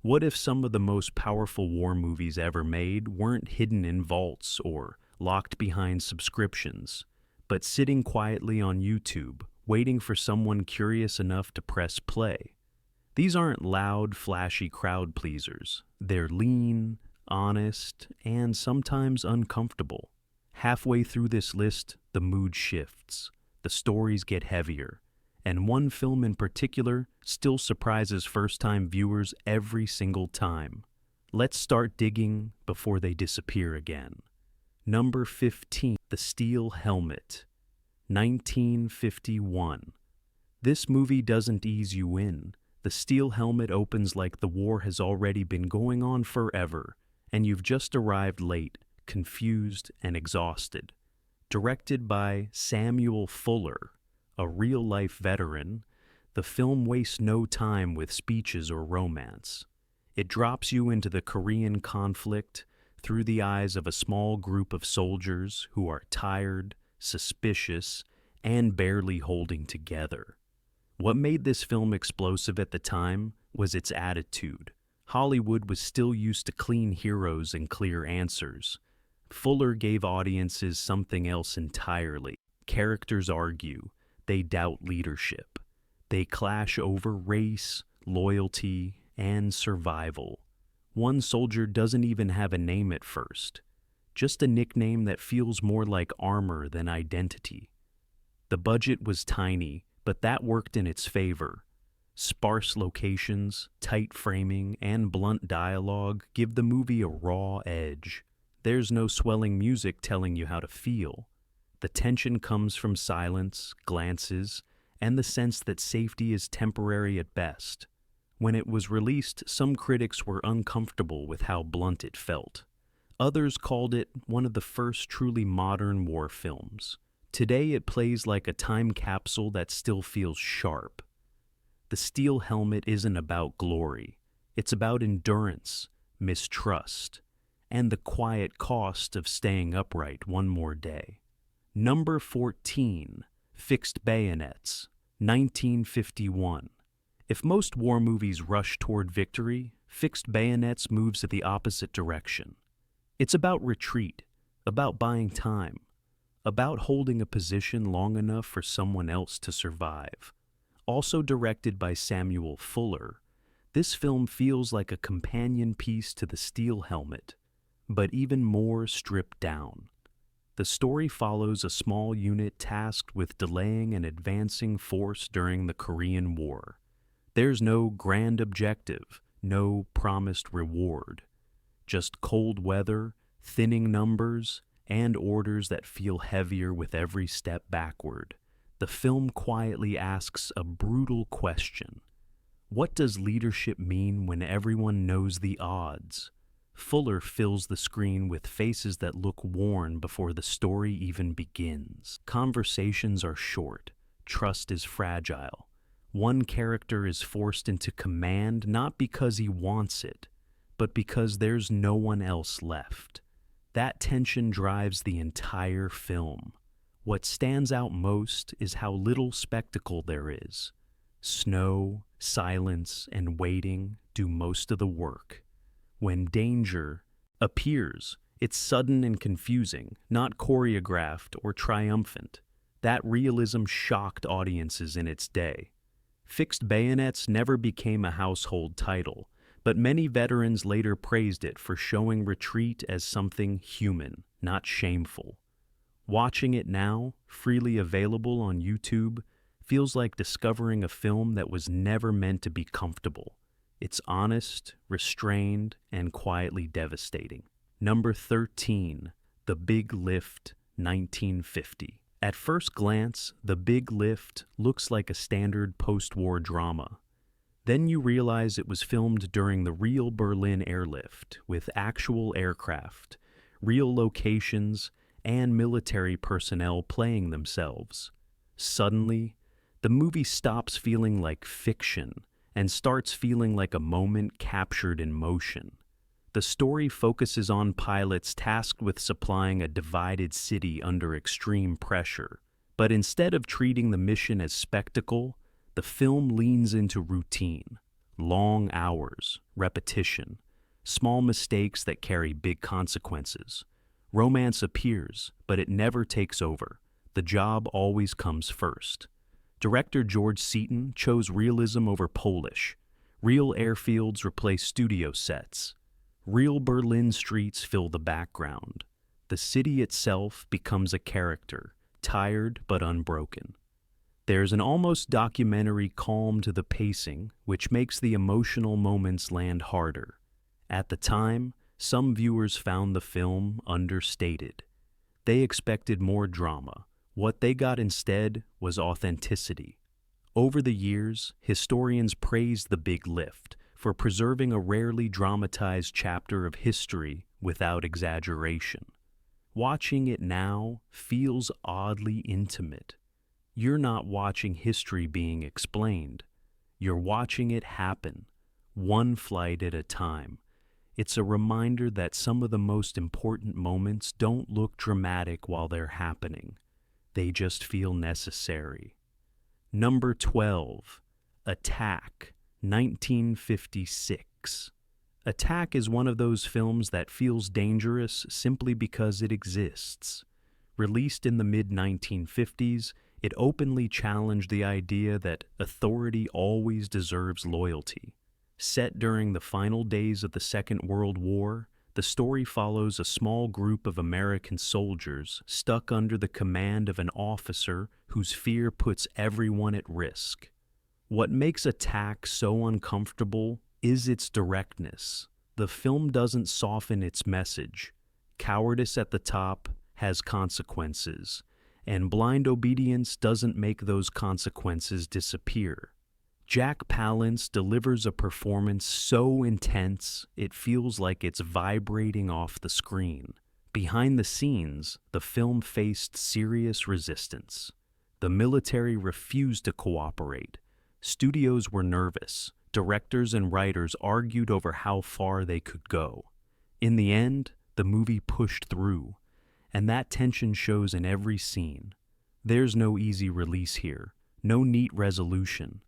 What if some of the most powerful war movies ever made weren't hidden in vaults or locked behind subscriptions, but sitting quietly on YouTube, waiting for someone curious enough to press play? These aren't loud, flashy crowd pleasers. They're lean, honest, and sometimes uncomfortable. Halfway through this list, the mood shifts, the stories get heavier, and one film in particular still surprises first-time viewers every single time. Let's start digging before they disappear again. Number 15, The Steel Helmet, 1951. This movie doesn't ease you in. The Steel Helmet opens like the war has already been going on forever, and you've just arrived late, confused and exhausted. Directed by Samuel Fuller, a real-life veteran, the film wastes no time with speeches or romance. It drops you into the Korean conflict through the eyes of a small group of soldiers who are tired, suspicious, and barely holding together. What made this film explosive at the time was its attitude. Hollywood was still used to clean heroes and clear answers. Fuller gave audiences something else entirely. Characters argue. They doubt leadership. They clash over race, loyalty, and survival. One soldier doesn't even have a name at first, just a nickname that feels more like armor than identity. The budget was tiny, but that worked in its favor. Sparse locations, tight framing, and blunt dialogue give the movie a raw edge. There's no swelling music telling you how to feel. The tension comes from silence, glances, and the sense that safety is temporary at best. When it was released, some critics were uncomfortable with how blunt it felt. Others called it one of the first truly modern war films. Today it plays like a time capsule that still feels sharp. The Steel Helmet isn't about glory. It's about endurance, mistrust, and the quiet cost of staying upright one more day. Number 14, Fixed Bayonets, 1951. If most war movies rush toward victory, Fixed Bayonets moves in the opposite direction. It's about retreat, about buying time, about holding a position long enough for someone else to survive. Also directed by Samuel Fuller, this film feels like a companion piece to The Steel Helmet, but even more stripped down. The story follows a small unit tasked with delaying an advancing force during the Korean War. There's no grand objective, no promised reward. Just cold weather, thinning numbers, and orders that feel heavier with every step backward. The film quietly asks a brutal question. What does leadership mean when everyone knows the odds? Fuller fills the screen with faces that look worn before the story even begins. Conversations are short. Trust is fragile. One character is forced into command not because he wants it, but because there's no one else left. That tension drives the entire film. What stands out most is how little spectacle there is. Snow, silence, and waiting do most of the work. When danger appears, it's sudden and confusing, not choreographed or triumphant. That realism shocked audiences in its day. Fixed Bayonets never became a household title, but many veterans later praised it for showing retreat as something human, not shameful. Watching it now, freely available on YouTube, feels like discovering a film that was never meant to be comfortable. It's honest, restrained, and quietly devastating. Number 13, The Big Lift, 1950. At first glance, The Big Lift looks like a standard post-war drama. Then you realize it was filmed during the real Berlin airlift, with actual aircraft, real locations, and military personnel playing themselves. Suddenly, the movie stops feeling like fiction and starts feeling like a moment captured in motion. The story focuses on pilots tasked with supplying a divided city under extreme pressure. But instead of treating the mission as spectacle, the film leans into routine. long hours, repetition, small mistakes that carry big consequences. Romance appears, but it never takes over. The job always comes first. Director George Seaton chose realism over polish. Real airfields replace studio sets. Real Berlin streets fill the background. The city itself becomes a character, tired but unbroken. There's an almost documentary calm to the pacing, which makes the emotional moments land harder. At the time, some viewers found the film understated. They expected more drama. What they got instead was authenticity. Over the years, historians praised The Big Lift for preserving a rarely dramatized chapter of history without exaggeration. Watching it now feels oddly intimate. You're not watching history being explained. You're watching it happen, one flight at a time. It's a reminder that some of the most important moments don't look dramatic while they're happening. They just feel necessary. Number 12, Attack, 1956. Attack is one of those films that feels dangerous simply because it exists. Released in the mid-1950s, it openly challenged the idea that authority always deserves loyalty. Set during the final days of the Second World War, the story follows a small group of American soldiers stuck under the command of an officer whose fear puts everyone at risk. What makes Attack so uncomfortable is its directness. The film doesn't soften its message. Cowardice at the top has consequences, and blind obedience doesn't make those consequences disappear. Jack Palance delivers a performance so intense it feels like it's vibrating off the screen. Behind the scenes, the film faced serious resistance. The military refused to cooperate. Studios were nervous. Directors and writers argued over how far they could go. In the end, the movie pushed through, and that tension shows in every scene. There's no easy release here, no neat resolution.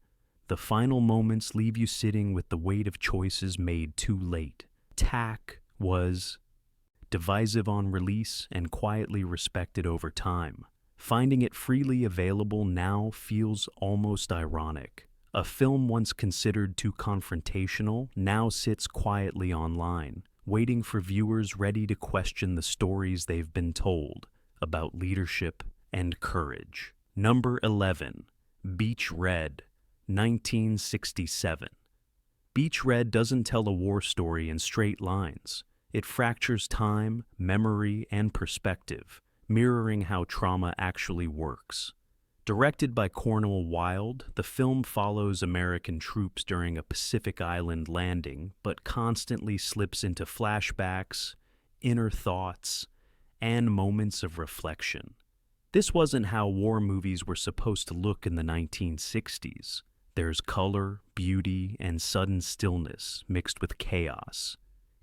The final moments leave you sitting with the weight of choices made too late. Attack was divisive on release and quietly respected over time. Finding it freely available now feels almost ironic. A film once considered too confrontational now sits quietly online, waiting for viewers ready to question the stories they've been told about leadership and courage. Number 11, Beach Red, 1967. Beach Red doesn't tell a war story in straight lines. It fractures time, memory, and perspective, mirroring how trauma actually works. Directed by Cornel Wilde, the film follows American troops during a Pacific Island landing, but constantly slips into flashbacks, inner thoughts, and moments of reflection. This wasn't how war movies were supposed to look in the 1960s. There's color, beauty, and sudden stillness mixed with chaos.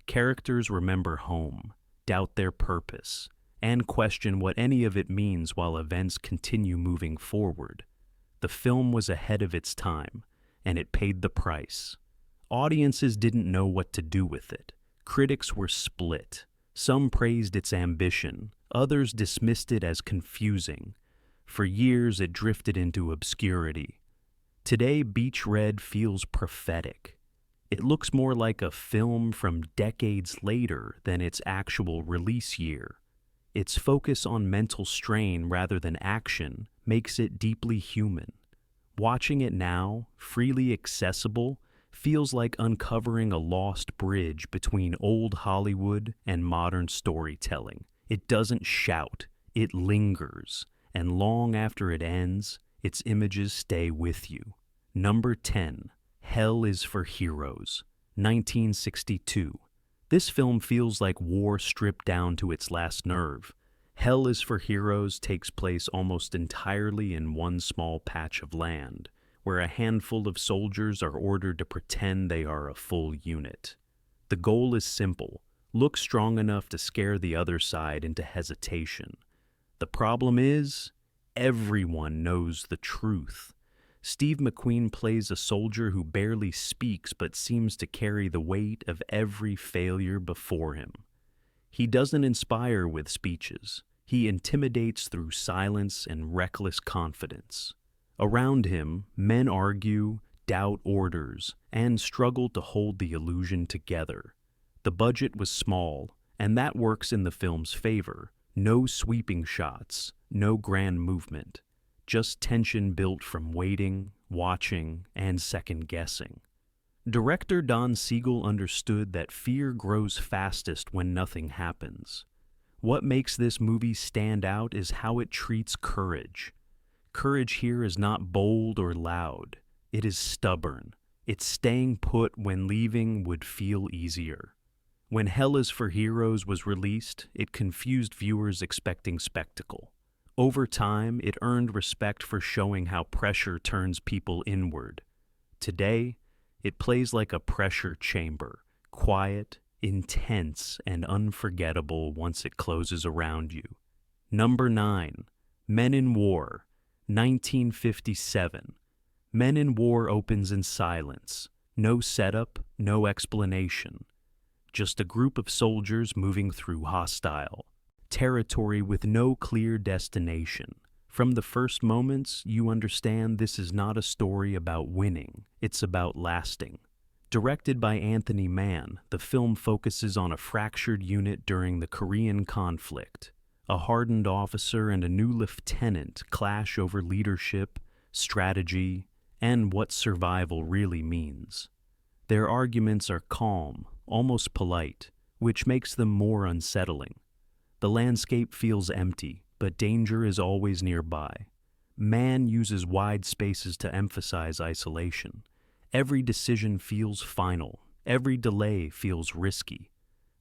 Characters remember home, doubt their purpose, and question what any of it means while events continue moving forward. The film was ahead of its time, and it paid the price. Audiences didn't know what to do with it. Critics were split. Some praised its ambition, others dismissed it as confusing. For years it drifted into obscurity. Today, Beach Red feels prophetic. It looks more like a film from decades later than its actual release year. Its focus on mental strain rather than action makes it deeply human. Watching it now, freely accessible, feels like uncovering a lost bridge between old Hollywood and modern storytelling. It doesn't shout, it lingers, and long after it ends, its images stay with you. Number 10, Hell is for Heroes, 1962. This film feels like war stripped down to its last nerve. Hell is for Heroes takes place almost entirely in one small patch of land, where a handful of soldiers are ordered to pretend they are a full unit. The goal is simple: look strong enough to scare the other side into hesitation. The problem is, everyone knows the truth. Steve McQueen plays a soldier who barely speaks but seems to carry the weight of every failure before him. He doesn't inspire with speeches. He intimidates through silence and reckless confidence. Around him, men argue, doubt orders, and struggle to hold the illusion together. The budget was small, and that works in the film's favor. No sweeping shots, no grand movement, just tension built from waiting, watching, and second-guessing. Director Don Siegel understood that fear grows fastest when nothing happens. What makes this movie stand out is how it treats courage. Courage here is not bold or loud. It is stubborn. It's staying put when leaving would feel easier. When Hell is for Heroes was released, it confused viewers expecting spectacle. Over time, it earned respect for showing how pressure turns people inward. Today, it plays like a pressure chamber, quiet, intense, and unforgettable once it closes around you. Number 9. Men in War, 1957. Men in War opens in silence. No setup, no explanation. Just a group of soldiers moving through hostile territory with no clear destination. From the first moments, you understand this is not a story about winning, it's about lasting. Directed by Anthony Mann, the film focuses on a fractured unit during the Korean conflict. A hardened officer and a new lieutenant clash over leadership, strategy, and what survival really means. Their arguments are calm, almost polite, which makes them more unsettling. The landscape feels empty, but danger is always nearby. Mann uses wide spaces to emphasize isolation. Every decision feels final. Every delay feels risky.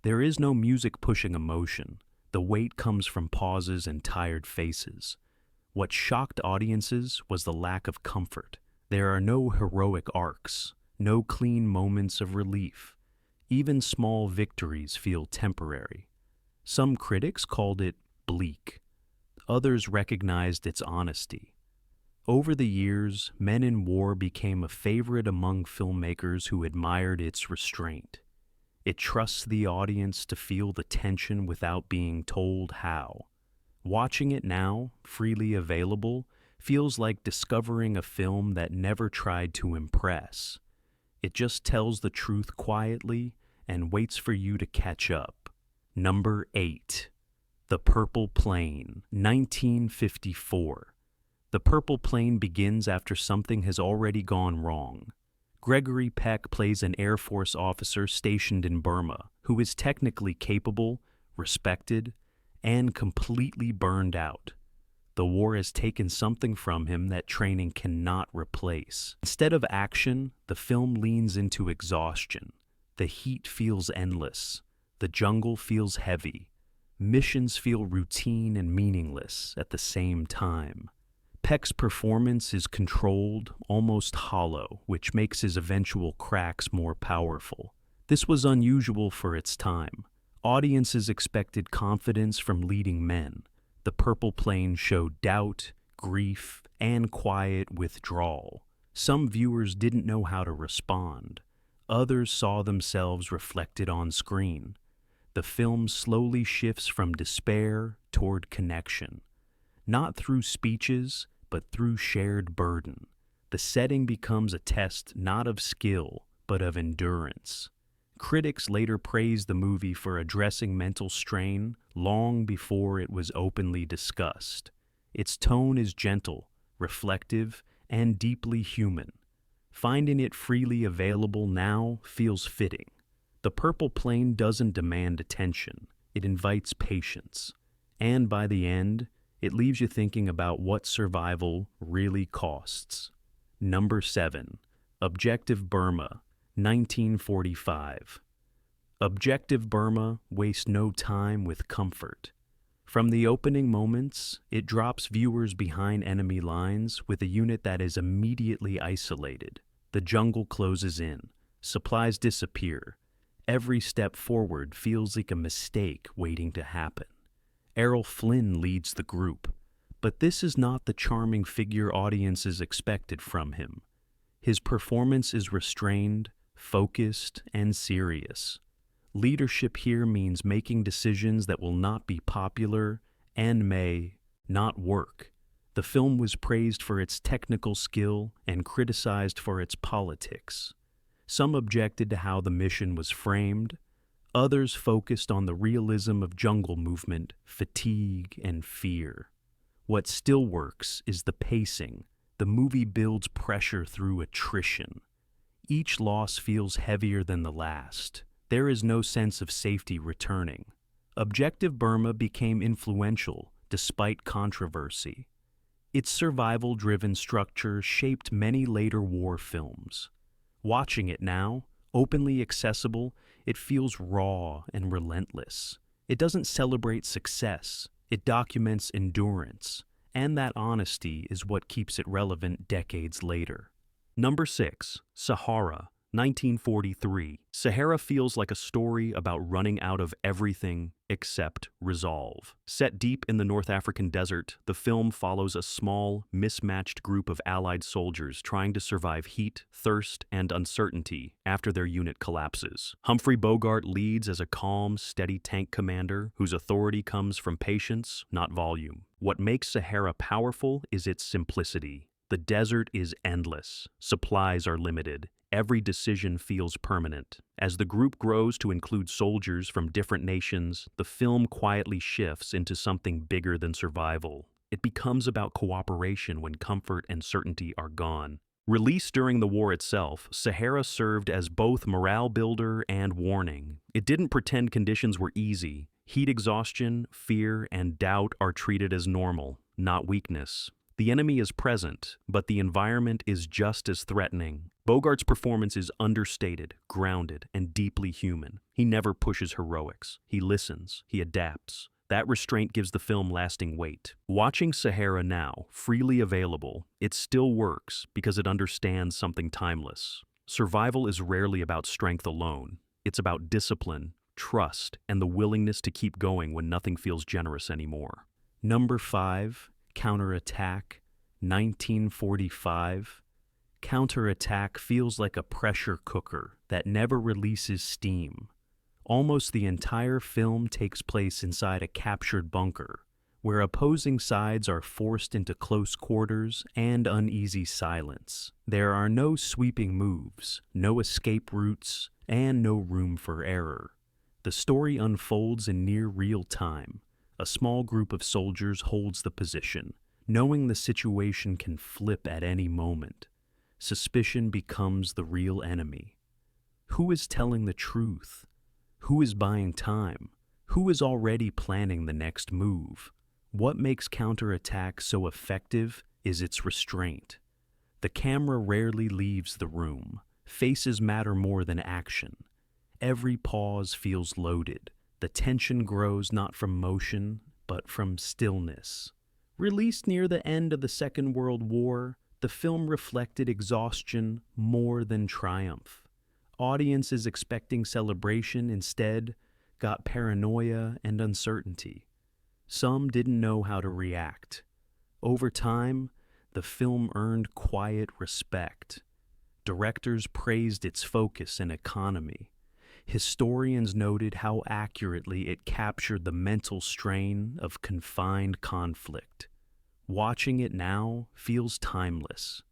There is no music pushing emotion. The weight comes from pauses and tired faces. What shocked audiences was the lack of comfort. There are no heroic arcs, no clean moments of relief. Even small victories feel temporary. Some critics called it bleak. Others recognized its honesty. Over the years, Men in War became a favorite among filmmakers who admired its restraint. It trusts the audience to feel the tension without being told how. Watching it now, freely available, feels like discovering a film that never tried to impress. It just tells the truth quietly and waits for you to catch up. Number 8. The Purple Plane, 1954. The Purple Plane begins after something has already gone wrong. Gregory Peck plays an Air Force officer stationed in Burma who is technically capable, respected, and completely burned out. The war has taken something from him that training cannot replace. Instead of action, the film leans into exhaustion. The heat feels endless. The jungle feels heavy. Missions feel routine and meaningless at the same time. Peck's performance is controlled, almost hollow, which makes his eventual cracks more powerful. This was unusual for its time. Audiences expected confidence from leading men. The Purple Plane showed doubt, grief, and quiet withdrawal. Some viewers didn't know how to respond. Others saw themselves reflected on screen. The film slowly shifts from despair toward connection. Not through speeches, but through shared burden. The setting becomes a test not of skill, but of endurance. Critics later praised the movie for addressing mental strain long before it was openly discussed. Its tone is gentle, reflective, and deeply human. Finding it freely available now feels fitting. The Purple Plane doesn't demand attention, it invites patience. And by the end, it leaves you thinking about what survival really costs. Number 7. Objective Burma, 1945. Objective Burma wastes no time with comfort. From the opening moments, it drops viewers behind enemy lines with a unit that is immediately isolated. The jungle closes in. Supplies disappear. Every step forward feels like a mistake waiting to happen. Errol Flynn leads the group, But this is not the charming figure audiences expected from him. His performance is restrained, focused, and serious. Leadership here means making decisions that will not be popular and may not work. The film was praised for its technical skill and criticized for its politics. Some objected to how the mission was framed. Others focused on the realism of jungle movement, fatigue, and fear. What still works is the pacing. The movie builds pressure through attrition. Each loss feels heavier than the last. There is no sense of safety returning. Objective Burma became influential despite controversy. Its survival-driven structure shaped many later war films. Watching it now, openly accessible, it feels raw and relentless. It doesn't celebrate success, it documents endurance, and that honesty is what keeps it relevant decades later. Number 6, Sahara, 1943. Sahara feels like a story about running out of everything except resolve. Set deep in the North African desert, the film follows a small, mismatched group of Allied soldiers trying to survive heat, thirst, and uncertainty after their unit collapses. Humphrey Bogart leads as a calm, steady tank commander whose authority comes from patience, not volume. What makes Sahara powerful is its simplicity. The desert is endless. Supplies are limited. Every decision feels permanent. As the group grows to include soldiers from different nations, the film quietly shifts into something bigger than survival. It becomes about cooperation when comfort and certainty are gone. Released during the war itself, Sahara served as both morale builder and warning. It didn't pretend conditions were easy. Heat exhaustion, fear, and doubt are treated as normal, not weakness. The enemy is present, but the environment is just as threatening. Bogart's performance is understated, grounded, and deeply human. He never pushes heroics. He listens. He adapts. That restraint gives the film lasting weight. Watching Sahara now, freely available, it still works because it understands something timeless. Survival is rarely about strength alone. It's about discipline, trust, and the willingness to keep going when nothing feels generous anymore. Number 5. Counterattack, 1945. Counterattack feels like a pressure cooker that never releases steam. Almost the entire film takes place inside a captured bunker, where opposing sides are forced into close quarters and uneasy silence. There are no sweeping moves, no escape routes, and no room for error. The story unfolds in near real time. A small group of soldiers holds the position, knowing the situation can flip at any moment. Suspicion becomes the real enemy. Who is telling the truth? Who is buying time? Who is already planning the next move? What makes Counterattack so effective is its restraint. The camera rarely leaves the room. Faces matter more than action. Every pause feels loaded. The tension grows not from motion, but from stillness. Released near the end of the Second World War, the film reflected exhaustion more than triumph. Audiences expecting celebration instead got paranoia and uncertainty. Some didn't know how to react. Over time, the film earned quiet respect. Directors praised its focus and economy. Historians noted how accurately it captured the mental strain of confined conflict. Watching it now feels timeless.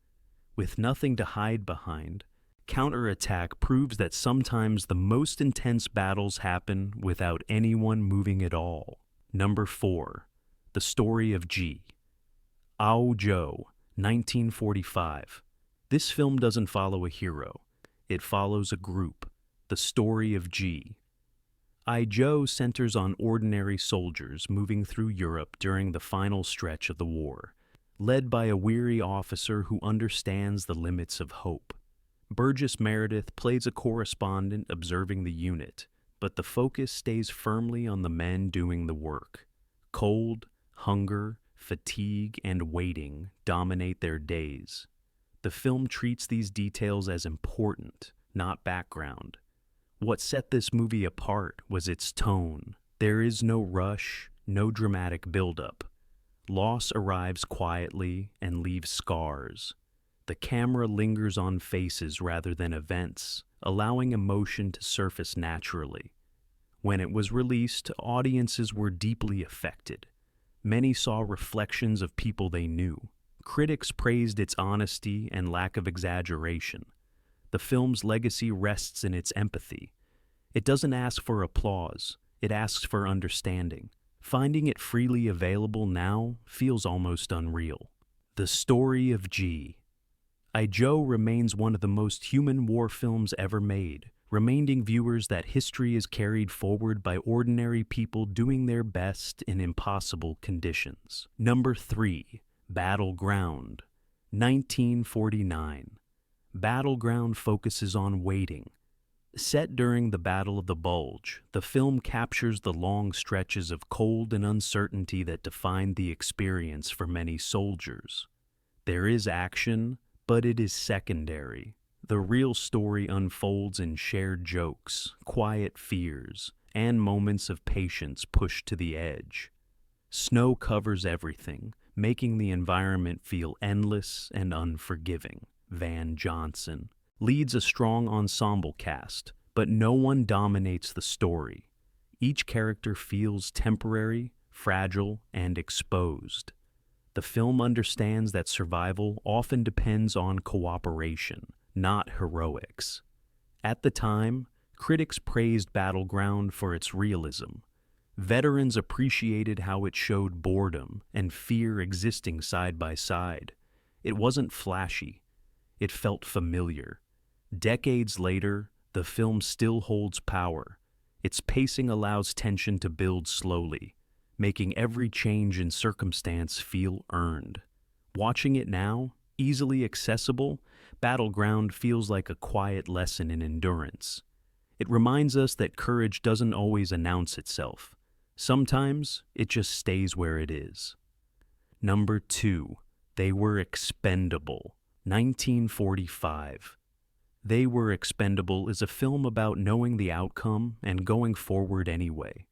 With nothing to hide behind, Counterattack proves that sometimes the most intense battles happen without anyone moving at all. Number 4. The Story of G.I, 1945. This film doesn't follow a hero. It follows a group. The Story of G.I. Joe centers on ordinary soldiers moving through Europe during the final stretch of the war, led by a weary officer who understands the limits of hope. Burgess Meredith plays a correspondent observing the unit, but the focus stays firmly on the men doing the work. Cold, hunger, fatigue, and waiting dominate their days. The film treats these details as important, not background. What set this movie apart was its tone. There is no rush, no dramatic buildup. Loss arrives quietly and leaves scars. The camera lingers on faces rather than events, allowing emotion to surface naturally. When it was released, audiences were deeply affected. Many saw reflections of people they knew. Critics praised its honesty and lack of exaggeration. The film's legacy rests in its empathy. It doesn't ask for applause, it asks for understanding. Finding it freely available now feels almost unreal. The Story of G.I. Joe remains one of the most human war films ever made, reminding viewers that history is carried forward by ordinary people doing their best in impossible conditions. Number 3. Battleground, 1949. Battleground focuses on waiting. Set during the Battle of the Bulge, the film captures the long stretches of cold and uncertainty that defined the experience for many soldiers. There is action, but it is secondary. The real story unfolds in shared jokes, quiet fears, and moments of patience pushed to the edge. Snow covers everything, making the environment feel endless and unforgiving. Van Johnson leads a strong ensemble cast, but no one dominates the story. Each character feels temporary, fragile, and exposed. The film understands that survival often depends on cooperation, not heroics. At the time, critics praised Battleground for its realism. Veterans appreciated how it showed boredom and fear existing side by side. It wasn't flashy. It felt familiar. Decades later, the film still holds power. Its pacing allows tension to build slowly, making every change in circumstance feel earned. Watching it now, easily accessible, Battleground feels like a quiet lesson in endurance. It reminds us that courage doesn't always announce itself. Sometimes it just stays where it is. Number 2. They Were Expendable, 1945. They Were Expendable is a film about knowing the outcome and going forward anyway.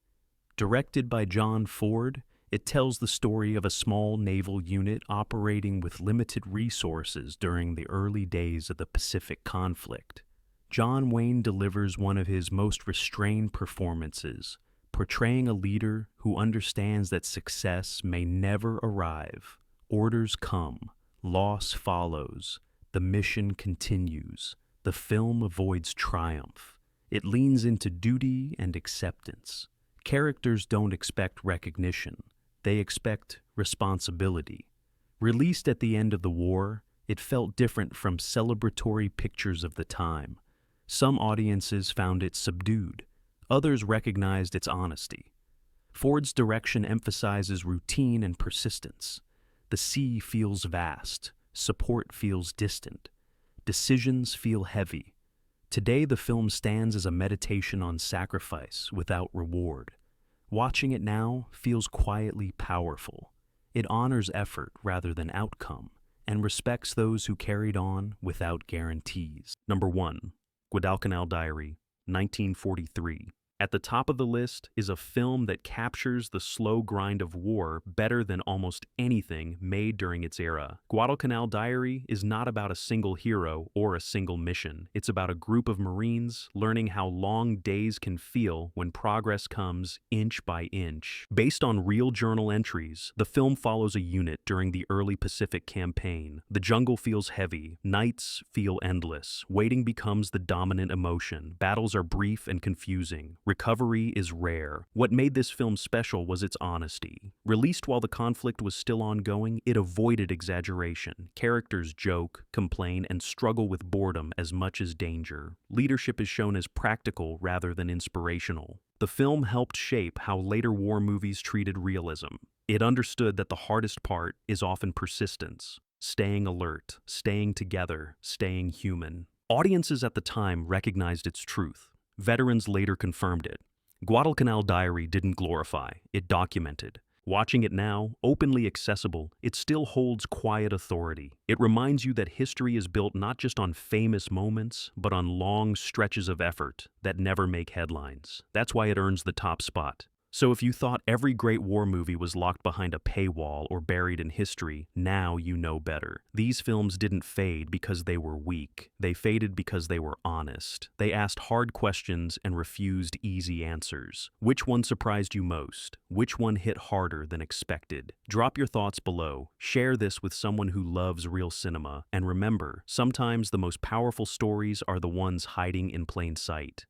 Directed by John Ford, it tells the story of a small naval unit operating with limited resources during the early days of the Pacific conflict. John Wayne delivers one of his most restrained performances, portraying a leader who understands that success may never arrive. Orders come, loss follows, the mission continues. The film avoids triumph. It leans into duty and acceptance. Characters don't expect recognition. They expect responsibility. Released at the end of the war, it felt different from celebratory pictures of the time. Some audiences found it subdued. Others recognized its honesty. Ford's direction emphasizes routine and persistence. The sea feels vast. Support feels distant. Decisions feel heavy. Today, the film stands as a meditation on sacrifice without reward. Watching it now feels quietly powerful. It honors effort rather than outcome, and respects those who carried on without guarantees. Number 1. Guadalcanal Diary, 1943. At the top of the list is a film that captures the slow grind of war better than almost anything made during its era. Guadalcanal Diary is not about a single hero or a single mission. It's about a group of Marines learning how long days can feel when progress comes inch by inch. Based on real journal entries, the film follows a unit during the early Pacific campaign. The jungle feels heavy, nights feel endless, waiting becomes the dominant emotion, battles are brief and confusing. Recovery is rare. What made this film special was its honesty. Released while the conflict was still ongoing, it avoided exaggeration. Characters joke, complain, and struggle with boredom as much as danger. Leadership is shown as practical rather than inspirational. The film helped shape how later war movies treated realism. It understood that the hardest part is often persistence, staying alert, staying together, staying human. Audiences at the time recognized its truth. Veterans later confirmed it. Guadalcanal Diary didn't glorify, it documented. Watching it now, openly accessible, it still holds quiet authority. It reminds you that history is built not just on famous moments, but on long stretches of effort that never make headlines. That's why it earns the top spot. So if you thought every great war movie was locked behind a paywall or buried in history, now you know better. These films didn't fade because they were weak. They faded because they were honest. They asked hard questions and refused easy answers. Which one surprised you most? Which one hit harder than expected? Drop your thoughts below. Share this with someone who loves real cinema. And remember, sometimes the most powerful stories are the ones hiding in plain sight.